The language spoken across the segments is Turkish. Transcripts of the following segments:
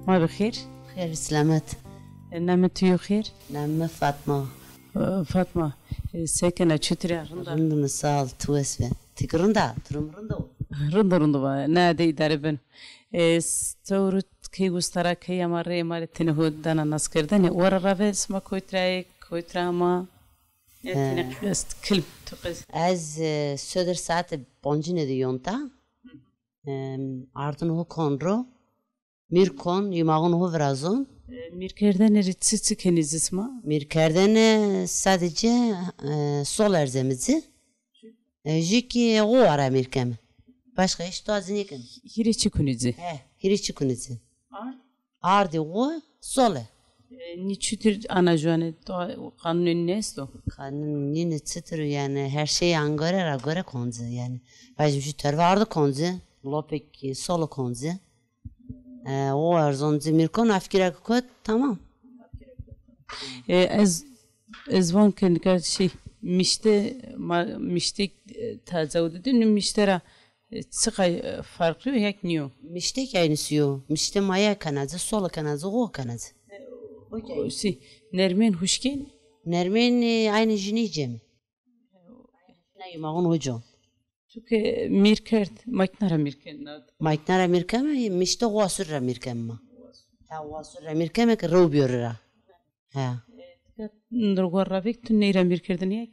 ما بخير؟ خير سلامت. نعمتي خير؟ نعم فاطمة. فاطمة ساكنة تشتري رندا رند مسال توسفة تكرندا ترم رندو رندا با نادي داربن استورت كي وسترا كي مرة مرة تنهود دانا ناس كردن ورا رافع اسمه كويترا ما است كلب تقص از söder saat bonjine diyonta ardın o konro mirkon yumağın o vrazon mirkerden eritsi keniz isma mirkerden sadece sol erzemizi jiki o ara mirkem başka hiç tazini ken hiriçi kunizi hiriçi kunizi ardi o sole niçidir ana jane kanun nesto kanun yine çıtır yani her şey angara göre konzu yani bazı şu tür vardı konzu lopek solo konzu o arzonzu mirkon afkira kot tamam ez van kendi şey mişte taze dedin miştera sıkay farklı yak niyo mişte aynısı yo mişte maya kanazı solo kanazı o kanazı si nermen huşkin nermen aynı jinicem ne yumağın hocam çünkü mirkert maknara mirkem mişte wasura mirkem ma ha wasura mirkem ke robiora ha ndorgorravik tu neyra mirkerdin yak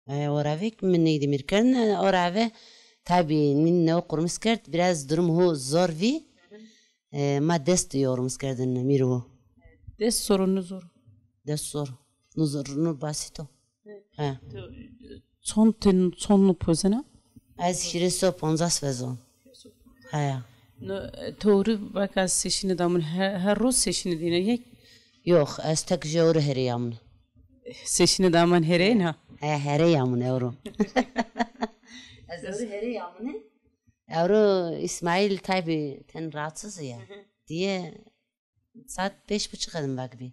oravik min neydi mirkern orave tabi min ne okurmuş kert biraz durum ho zor vi ma dest diyormuş kerdin miru dest sorunu zor dest zor nur basito ha sonlu pozena az şiriso ponzas vezon ha doğru bakas seçini damın her roz seçini dine yak yok az tek jawru heriyamın seçini daman hereyin ha heriyamın euro az jawru heriyamın euro İsmail tabi ten rahatsız ya diye saat 5:30 adım vakbi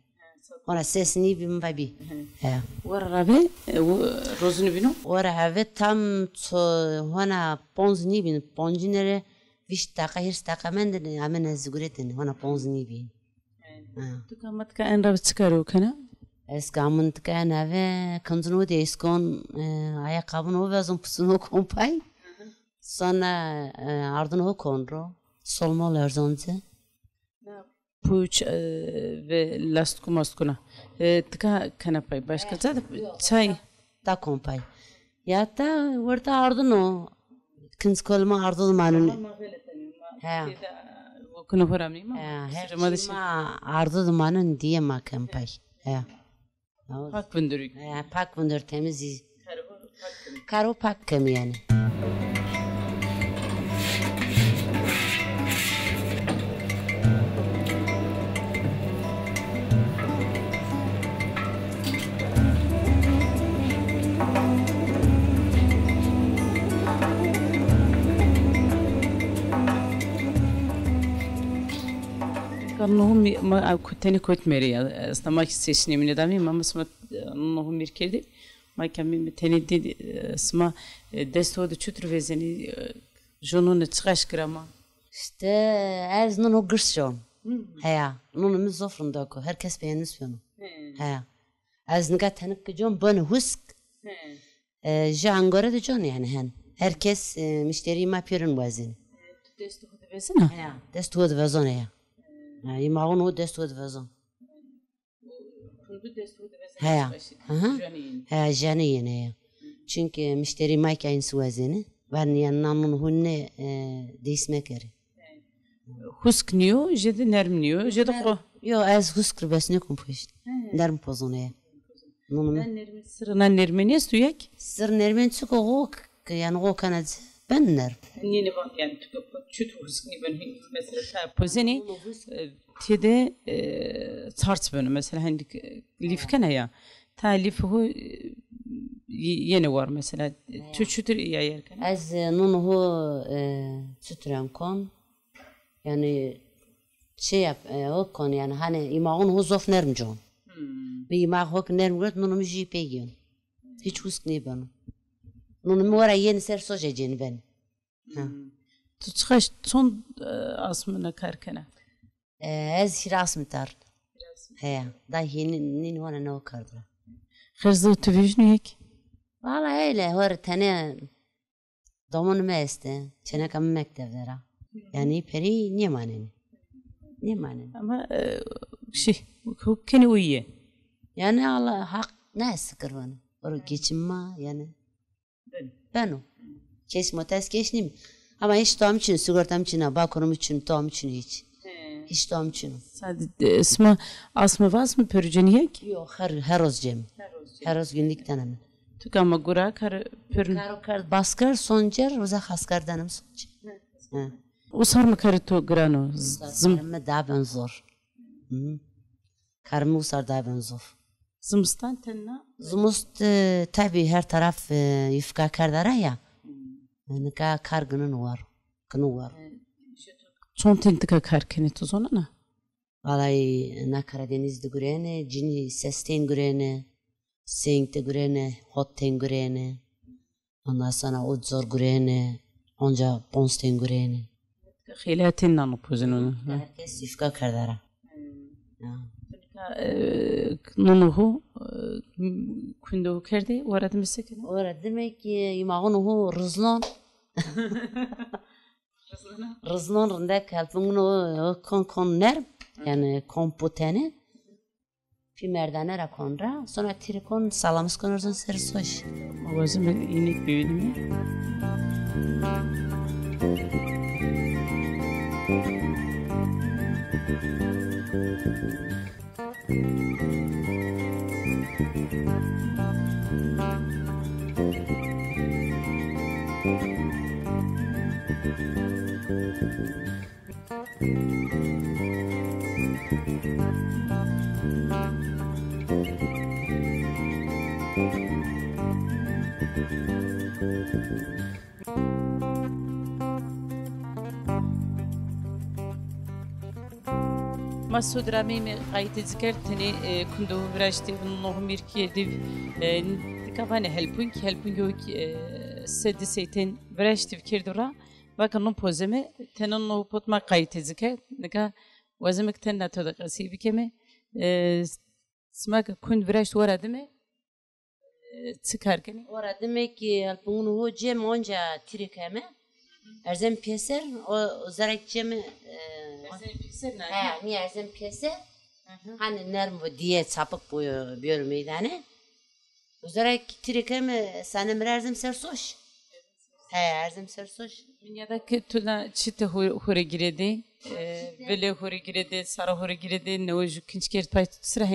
ona sesini bim vabi ha warabe rozunu bino warabe tam ona ponzni bin ponjinere viş taka hirs taka menden amen ziguretin ona ponzni bin tukamat ka en rabi çıkarıyor kana eskamın tkana ve kanzunu de eskon ayakkabın o vezon pusunu kompay sonra ardın o konro solmol erzonze puç ve lastku maskuna tıka kanapay başka zaten çay ta kompay ya da orta ardın o kins kolma ardın manun ha kuna horamni ma ardın manun diye ma kompay ha pak vındırık pak vındır temiz karo pak kem yani Allah'ım ma kuteni kutmeri ya aslında seçini mi nedami ama mesela Allah'ım bir kere ma kemi teni dedi asma desto da çutur vezeni jonun çıkaş grama işte az nunu gırsyon ha nunu mizofrunda ko herkes beğenmiş bunu ha az niga tanık gidiyorum bana husk jangora da jon yani hen herkes müşteri ma pirin vazini desto da vezena ha desto da vezena ya يمعون هو دست ود فزان ها جانين هي çünkü müşteri mayka insu vazini var yanından hunne değişme kere husk niyo jedi nerm niyo jedi ko yo az husk besne kompost nerm pozone Nunum. Nermin sırına nermeni suyak. Sır nermen çık o yani o kanad ben ner. Nini bak yani çüt hıskını ben mesela ta pozeni tede tarts böyle mesela hani lifkene ya ta lifu yeni var mesela çütür ya yerken. Az nunu hu sütren kon yani şey yap o kon yani hani imağın hu zof nermcon. Bir imağ hok nermgöt nunu jipe giyon. Hiç hıskını ben. Nunu mu ara yeni ser sojeceni ben. Tutskaş son asmına karkana. Ez hiras mitar. He, da yeni wana ne okardı. Hırzı tüvijniyek. Valla öyle hor tane domunu meste. Çene kam mektevdera. Yani peri niye maneni? Niye maneni? Ama şey hukkeni uyuye. Yani Allah hak ne sıkır bana? Oru geçim ma yani. Ben o. Keşmotes geçnim. Ama hiç doğum için, sigortam için, balkonum için, doğum için hiç. Hiç doğum için. Sadece asma vas mı pörüceniyek? Yok, her roz cem. Her roz günlük tanımı. Tuk ama gura kar pörün. Kar baskar soncer, roza haskardanım soncer. Usar mı karı to grano? Karımı daha ben zor. Karımı usar daha ben zor. Zımstan tenna? Zımust tabi her taraf yufka kardara ya. Yani kargının var. Kını var. Son tentika karkeni tuzona na? Vallahi na Karadeniz'de görene, cini sesten görene, senkte görene, hotten görene. Ondan sonra o zor görene, onca bonsten görene. Hilatin nanu pozun onu. Herkes yufka kardara. Nunuhu kundu kerde varad mesken. Ora demek ki imağını rızlan. Rızlan rında kalbini kon ner yani komputeni. Pimerdane rakonra sonra trikon salamız konursun sersoş. Ovazım inik büyüdüm. Masud Ramim قايت ذكرتني كنت براشتي بالنظام يركي دي كافاني هلبونك سدسيتين براشتي بكيردورا وكانوا بوزمه تنو بوت ما قايت ذكر نكا وزمك تنا تدقسي بكمه سماك كنت براشت ورا دمه تسكر Ora demek ki halpunu cem onca trikeme. Erzem peser o zarak cemi niye erzem peser hani nerm bu diye sapık boyu bir meydane o zarak trikeme sanem erzem sersoş erzem sersoş dünyadaki tuna çite hore giredi böyle hore giredi sara hore giredi ne o jukinç kert pay sıra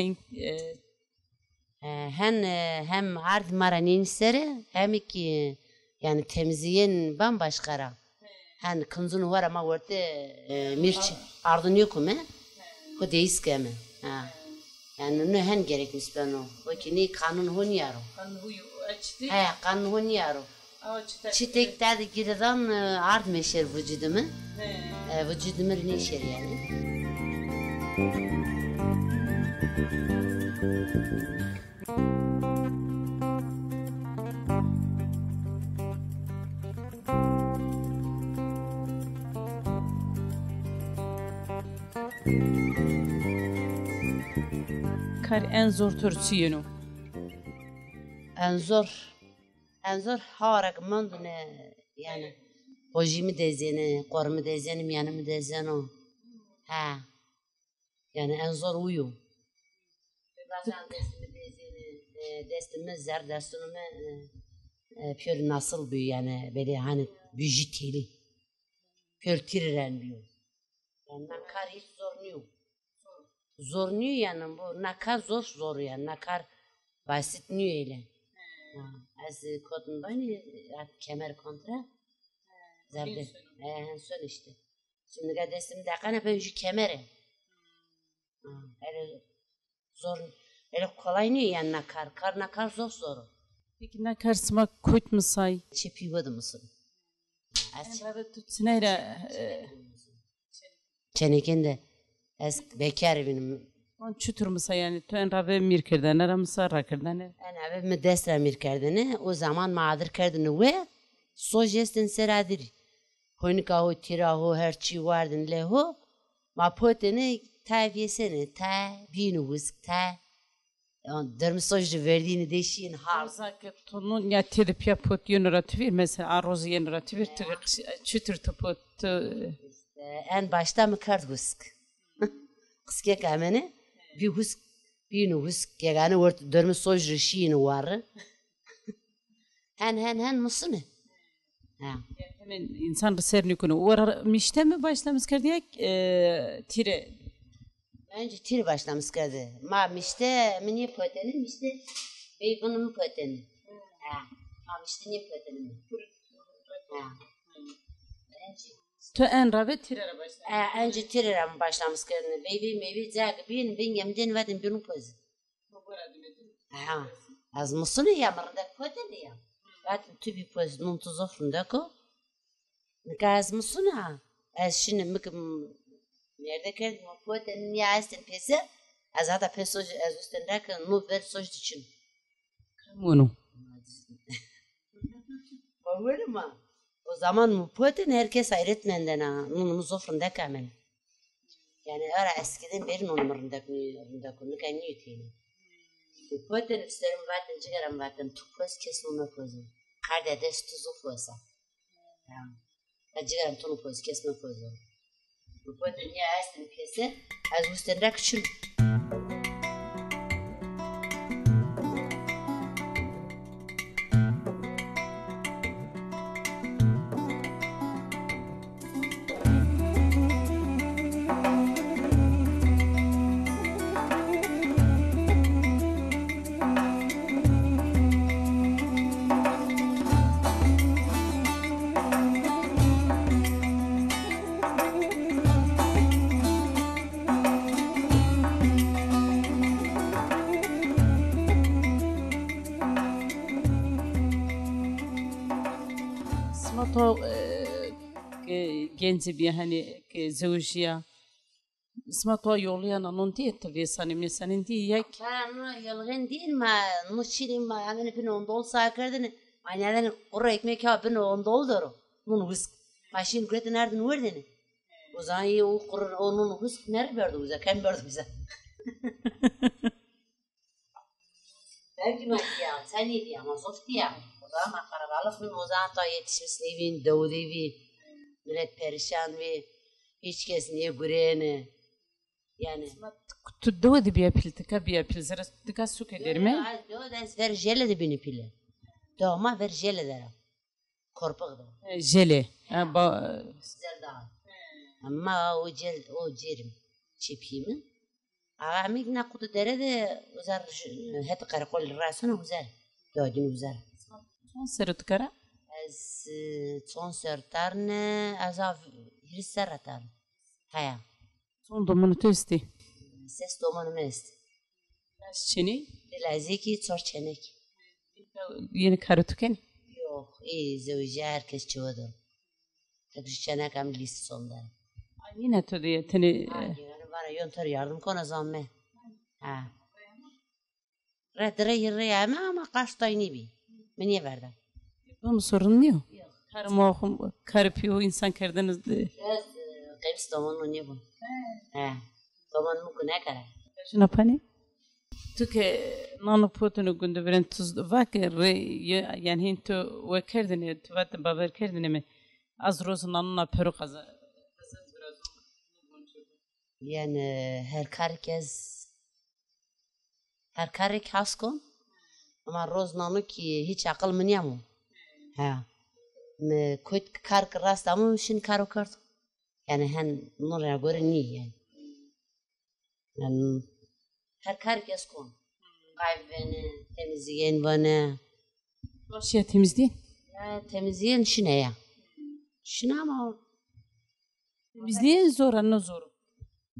hem ard maranin sere hem ki yani temizliğin bambaşka. Han kınzun var ama orada mirç ardın yok mu? O değişke mi? Yani ne hen gerekmiş ben o. O ki ne kanun hon yaro. Kanun hon yaro. Çitek dedi girdan ard meşer vücudumu. Vücudumu ne şer yani? Kar en zor türsüyenu. En zor harak mandune yani hojimi dezeni, korumu dezenim yanımı dezenu. Yani en zor uyu. Bazen destimi dezeni, destimi zer destunumi pür nasıl büyü yani böyle hani büjiteli. Pür tiriren büyü. Yani nakar hiç zorluyor. Zorluyor yani bu nakar zor yani nakar Basit nüyle. Az kodun bani kemer kontra. Zerde. Son işte. Şimdi kardeşim de kana ben şu kemeri. Öyle zor. Öyle kolay nüy yani nakar. Kar nakar zor. Peki nakar sma kut mu say? Çepi vadı mısın? Rabe tutsinayla Çenekende. Az bekar benim. on çutur mu say yani? Tu en rabe mirkerden aramsa rakerden. Ana ve medesra mirkerdene o zaman mağdur kerdene ve sojestin seradir. Honika ho tira ho herçi vardın leho. Ma potene taviyesene ta binu vusk ta. Dermi sojdu verdiğini değişiyin har. Zaket tonun ya tedip yapıp yönetilir mesela arroz yönetilir çutur toput. En başta mı kart vusk? Kıske kamene bir vusk binu vusk yani vart dermi sojdu şiyin var. Hen mısın? Ha. Hemen insan reserni konu. Uğrar mişte mi başlamış kardiyak tire. Önce tir başlamış kardı. Ma mişte mini poteni mişte bey bunu mu poteni? Ha. Ma mişte niye poteni? Ha. Tu en rabe tirere başlamış. Önce tirere mi başlamış kardı? Bey meyve zâgı bin gemden vadin bunu poz. Ha. Az mısın ya marında poteni ya. Zaten tübi poz nun tuzofrunda ko. Gaz mısın ha? Az şimdi mıkım nerede kerdim o poteni niye astin pesi? Az hata peso az üstünde ki nu ver soj için. Bunu. Olur mu? O zaman mu poteni herkes hayretmenden ha. Nunun zofrunda kamel. Yani ara eskiden beri numurunda konu kanı yutayım. Poteni isterim vaten cigaram vaten tukpoz kesin onu pozum. Karda destu zofosa. Cigaram tonu poz kesme pozum. Bu poteni niye astin pesi? Az üstünde küçül. Smato genci bir hani zevciya. Smato yollayan onun diye tabii senin diye yak. Ben yalğın değil mi? Muşirim ma yani ben onda olsa kerdin. Aynadan oraya ekmek ya ben onda oldu. Bunu hısk. Maşin kredi nereden verdin? O zaman iyi o kurun onun hısk nerede verdi bize? Kim verdi bize? Belki mi ya? Sen iyi diye ama zor diye. O zaman karabalık mı o zaman ta yetişmiş evin, Davud evi. Millet perişan ve hiç kes niye gurene. Yani. Tu dövdi bir apil tıka bir apil zara tıka suk eder mi? Dövdens ver jele de beni pile. Dövma ver jele derim. Korpak da. Jele. Zerda. Ama o cerim. Çepiyimi. Amig na kutu dere de uzar hep karakol rasına uzar. Dövdün uzar. Son sarı tıkara? Az son sertarne azav hrisaratar. Haya. Son domunu testi. Ses domanı mest. Çeni? Laziki çor çenek. Yeni karı tüken? Yok, iyi zevci herkes çoğudu. Tek çenek am list sonda. Yine to diye teni. Yani bana yönter yardım kona zamme. Ha. Redre yirre ama kaçtayını bi. Meniye verdim. Bu mu sorun yok? Karı muhum, karı piyo insan kerdiniz de. Biraz kayıps domanı ne bu? Ha. Domanı mı ne kadar? Şuna pani? Tüke nanu potunu günde veren tuz vakir yani hinto ve kerdine tuvat babar kerdine mi az rozu nanuna peru kaza. Yani her karek haskon ama roz nanu ki hiç akıl mı niye mu? Ha. Me koyt kar rast ama şin karo kart. Yani hen nuraya göre niye yani. Yani her karek haskon. Kahveni, temizleyen bana. Başya temizliğin. Ya, temizleyen şine ya. Şine ama Temizliğin zor, ne zor.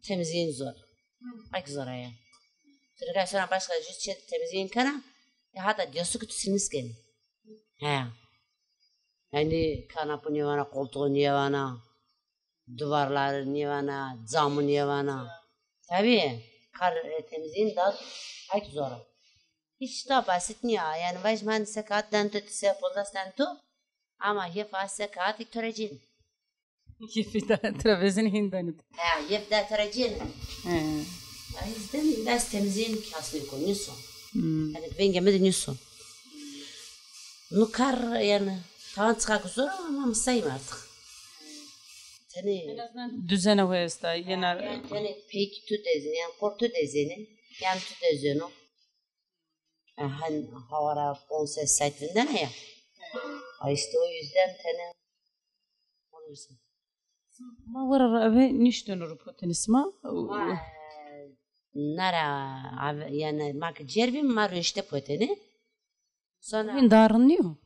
temizleyen zor. Ay zor ya. Sonra sonra başka şey temizleyen kana. Ya hatta diyorsun ki siliniz gene. He. Yani kanapı niye bana, koltuğu niye bana, duvarları niye bana, camı niye bana. Tabii. Temizliğin daha ay zor. Hiç daha basit niye ya. Yani baş man sekat tu se podas tu. Ama hep az sekat iktoracin. Kifida travezin hindanit. Ha, hep da toracin. Ay izden das temizliğin kasını konuyorsun. Yani ben gelmedi niyorsun. Nukar yani tamam çıkak zor ama mısayım artık. Seni Düzene koyesta yener. yani peki tu dezini yani kortu dezini yani tu dezini. Han havara ponse saytında ne ya? Ay işte o yüzden tane olursun. Ma var ve niş dönür potenisma. Nara yani mak cerbim var işte poteni. Sonra Ben darınıyor.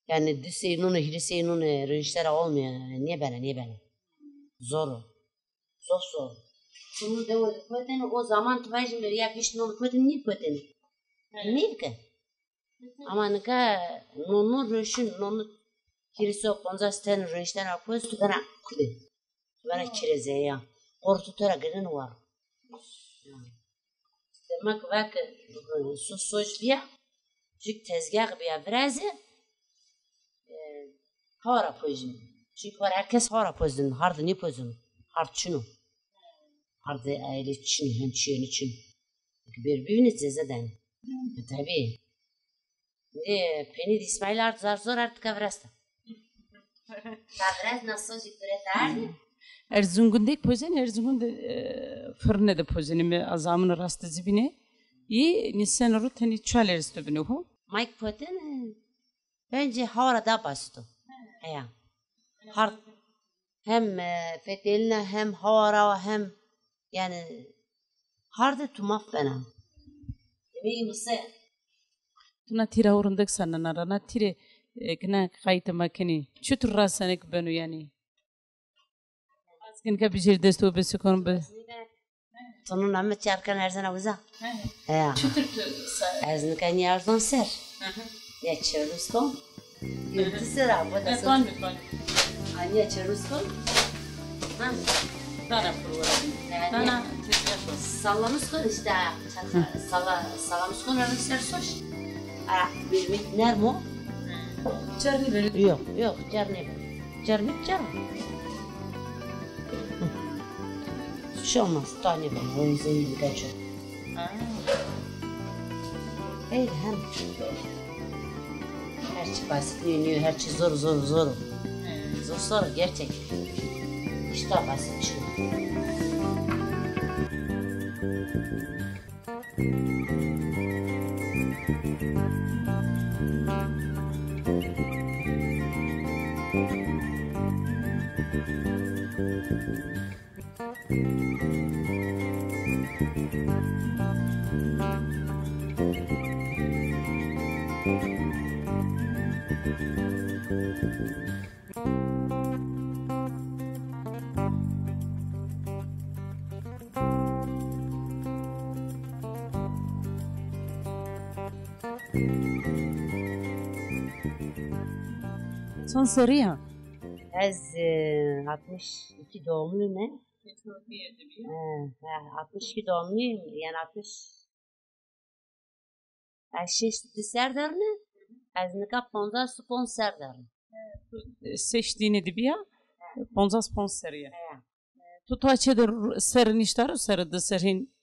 yani diseyinunu, hiliseynunu rünçlere olmuyor. Niye bana? Zor. Zor. Bunu da o poteni o zaman tıvaycım böyle yapıştın onu poteni niye poteni? Niye ki? Ama ne ka nonu rünçün nonu kilise o ponzasten rünçten akıyor tükana kude. Tükana kireze ya. Kortu tora gelen var. Demek bak sus biya. Çünkü tezgah biya biraz hara pozun. Çünkü var herkes hara pozun. Hardı ne pozun? Hard şunu. Hardı aile için, hençiyen için. Birbiriniz cezeden. Tabii. Beni de İsmail artık zor artık avrasta. Biraz nasıl zikret Erzurum'daki pozen Erzurum'da fırında da pozenimi azamın rastı zibine. İyi nisan ruteni çaleriz de bine ho. Mike Poten bence hara da basit. Ya. Hard hem feteline hem hara hem yani harda tumaf bana. Demeyi mısın? Tuna tira orundak sana narana tire kena kayıt makini. Çutur rasanek benu yani. Askin ka bijir desto besikon be. Sonun amma çarkan erzana uza. Ya. Çutur Erzini kan yardan ser. Ya çerusko. Yurtu sıra bu da son. Anya çerusko. Dana provara. Dana Sallamusko işte. Sallamusko nerede sersoş? Ara bir nermo? Çarni böyle. Yok carne. Carne. Şey olmaz tane var. O yüzden iyi kaçıyor. Hey hem. Her şey basit yönüyor. Her şey zor. Zor gerçek. İşte basit şey. Son sarı ya. Ez 62 doğumluyum ne? 62 doğumluyum. Yani 60 şeşti serdarını. Ez nika ponza sponsor darım. Seçtiğini de bir ya. Ponza sponsor ya. Tutaçedir sarı niştar sarı da sarın.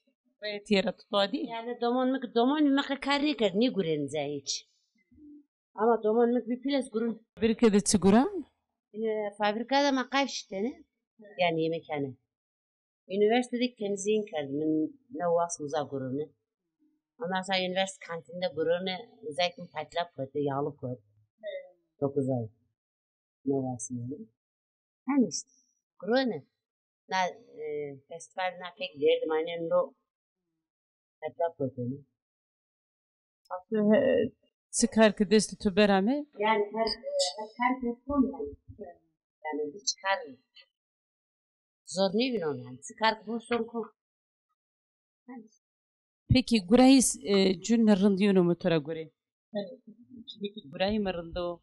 Tiyara tutadi. Yani domon mı karri kar ni guren hiç. Ama domon mı bir plas gurun. Bir kere sigura. Fabrikada makayf şitene. Yani yemekhane. Üniversitedeki temizliğin kardım. Ne vas muza gurunu. Ondan sonra üniversite kantinde gurunu özellikle patlap koydu, yağlı koydu. Çok güzel. Ne varsın yani. Hani işte. Gurunu. Na festivaline pek derdim. Aynen o Etraf koyduğunu. Çıkar ki desti tu berame. Yani her telefon yani. Yani bir çıkar. Zor ne bileyim yani. Çıkar bu son konu. Peki gurayı cünne rındiyonu mu tora gure? Peki gurayı mı rındı?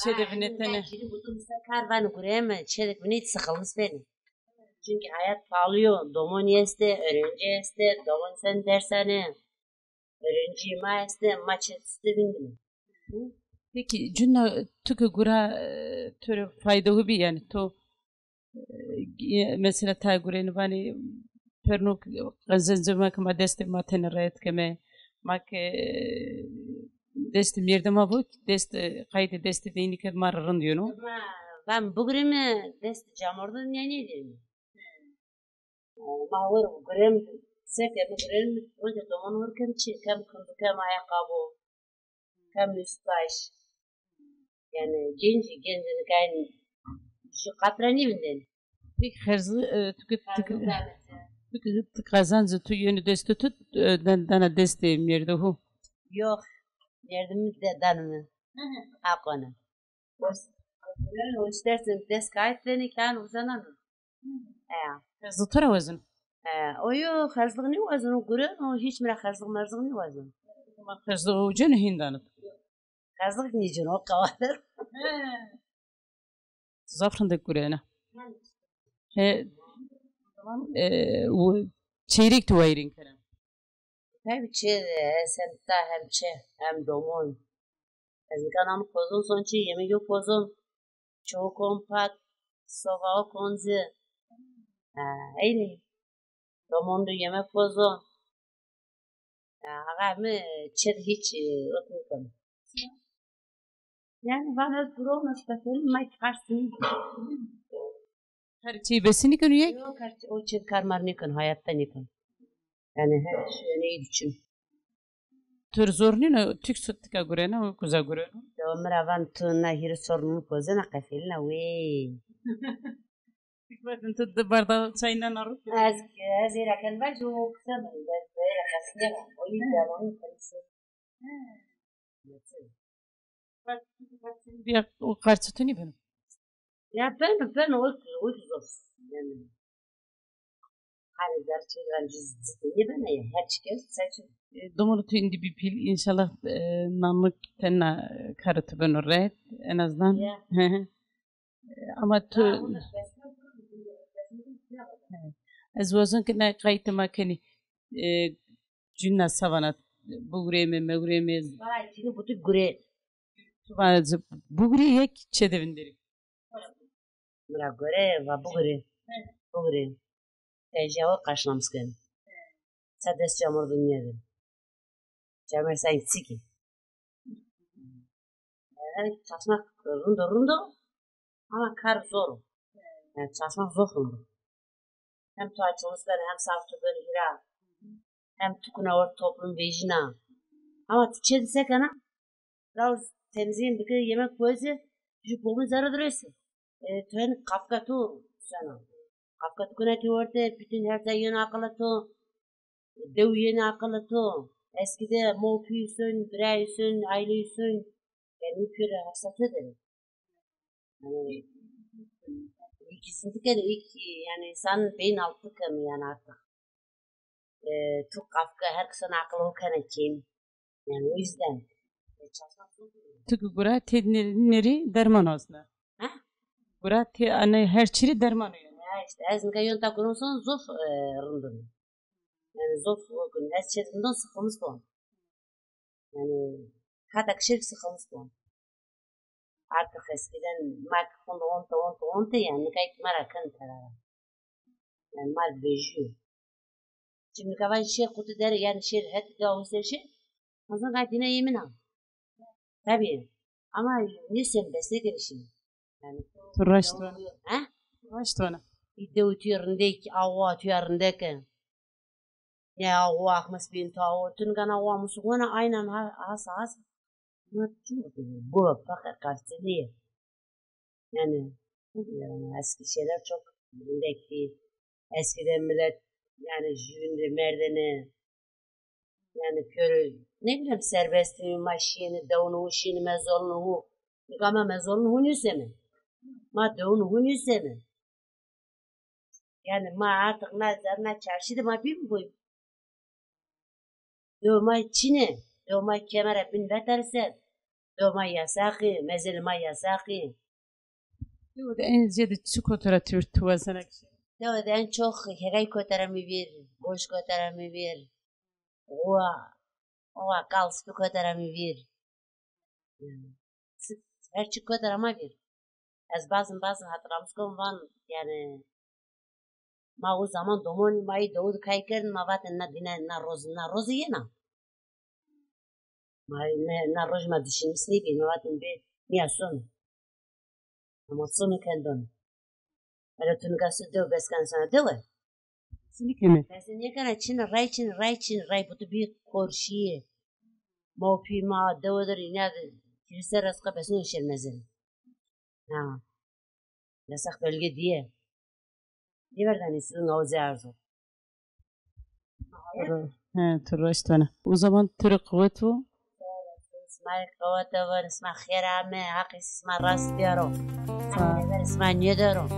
Çede binetene. Şimdi bu sakar ben kurayım. Çelik beni hiç sıkılmaz beni. Çünkü hayat pahalıyor. Domon yeste, öğrenci yeste, domon sen dershane. Öğrenci ma yeste, maç yeste bindim. Peki cünne tükü gura türü faydalı bir yani to mesela ta gureni bani pernuk gazenzema kama deste matene rayet keme mak deste mirdema bu deste kaydı deste deyini kad mararın diyor no. Ben bugün mi deste camordan yani dedim. Ma var bugün seke bugün önce domon varken kem kundu kem ayakkabı kem üst baş. Yani gencini kayn şu katrani binden. Peki hırzı tükü kazancı tu yönü deste tut dana deste mirde hu. Yok. Yardım de danımı. Akona. O istersen des kayıt beni kan uzananı. Hırzı tora vazın. O yok hırzlık ne vazın o görün o hiç merak hırzlık merzlık ne vazın. Hırzı o cünne hindanı. Hırzlık niçin o kavarır. Zafrında gurena. O çeyrek tuvayrin kara. Tabii sen de hem hem domon. Kanam kozun sonçi yemek yok kozun. Çok kompakt. Sova konzi. Aynı. Domonda yemek kozun. Aga mı çed hiç oturmadım. Yani bana durum nasıl may karsın. Her şeyi besini görüyor. Yok o çed karmar ne kan hayatta ne kan. Yani her şey ne için. Tür zorunlu tük süttika gurena o kuza gurena. Domra van tuna hir sorunu kozana kafilna we. Fikretin tüdde bardağı çayına narut. Az irakan var jo kısa mı? Ben kasne var. O yüzden onu konuşuyor. Bir o karşıtı ne benim? Ya ben o zor. Yani hani gerçekten ciddi ben ya her şey seçim. Domunu tu indi bir pil inşallah namık tenna karıtı ben oraya en azından. Ama tu az wazın ki ne kayıtı makeni cünna savana bugreme megreme Vay şimdi bu tür gure. bazı bugri yek çedevindiri. Mira gure va bu gure. Bu gure. Tecavüz karşılamışken. Sades çamur dünyada. Çamur sen siki. Çalışmak rundo ama kar zor. Yani çalışmak zor rundo. Hem tuğaçımızdan hem safçıdan hira. Hem tukuna var toplum vejina. Ama Türkçe desek ana. Raus temizliğin bir kere yemek koyuyorsa. Çocuk boğun zarı duruyorsa. Tühen kafka tu sana. Kafka tukuna tu orta. Bütün her şey yeni akıllı tu. Dev yeni akıllı tu. Eskide mopuysun, bireysin, aileysin. Yani bir kere hasat ederim. Yani ikisini kere yani insan beyin altı kanı yani artık. Çok kafka herkesin akıllı kanatayım. Yani o yüzden. Tıkı gura tedneri derman aslında. Ha? Gura anne her çiri derman yani. Ya işte ezmika yönta kurumsan zof rındın. Yani zof gün ez çezinden sıkılmış bu. Yani hatta kişilik sıkılmış bu. Artık eskiden mikrofonu onta yani kayıt marakan tarara. Yani mal bejiyor. Şimdi kavan şey kutu der yani şey hep de o şey. Ondan gayet yine yemin al. Tabii. Ama neyse besle gelişim. Yani Turaştı. Ha? Turaştı ona. İde utuyarındaki avu atuyarındaki. Ya avu akmas bin tavu. Tün gana avu musukuna aynen has. Bu bakar karteliye. Yani eski şeyler çok bilindeki. Eskiden millet yani jüvünde merdene Yani körü ne bileyim serbestliği maşini davunu şini mezolunu ama mezolunu hunüse mi? Ma davunu hunüse mi? Yani ma artık ne çarşıda ma bir mi bu? Dövma Çin'e, dövma kemere bin veterse, dövma yasakı, mezelma yasakı. Yo da en ziyade çikolata tu sana kişi. Dövma en çok heray kotarımı bir, boş kotarımı bir. Oğa kalsıpı kotarımı bir. Her çık kotarıma bir. Az bazı hatırlamışım van yani ma o zaman domon mai doğdu kaykerin ma vaten na dine na roz yena. Ma na roz ma düşünsün ki ma vaten be niye son. Ama sonu kendon. Ara tunu gası dev beskan sana dev. Kesinlikle mi? Mesela ne kadar Çin ray butu bir korşiye. Ma pima devdir yine kilise raska besin şermezen. Ha. Yasak bölge diye. Diverden isim nauze arzu. He, tırıştana. O zaman tırı kuvvetu. İsmail kavata var, İsmail khirame, hak İsmail rast diyorum. İsmail ne diyorum?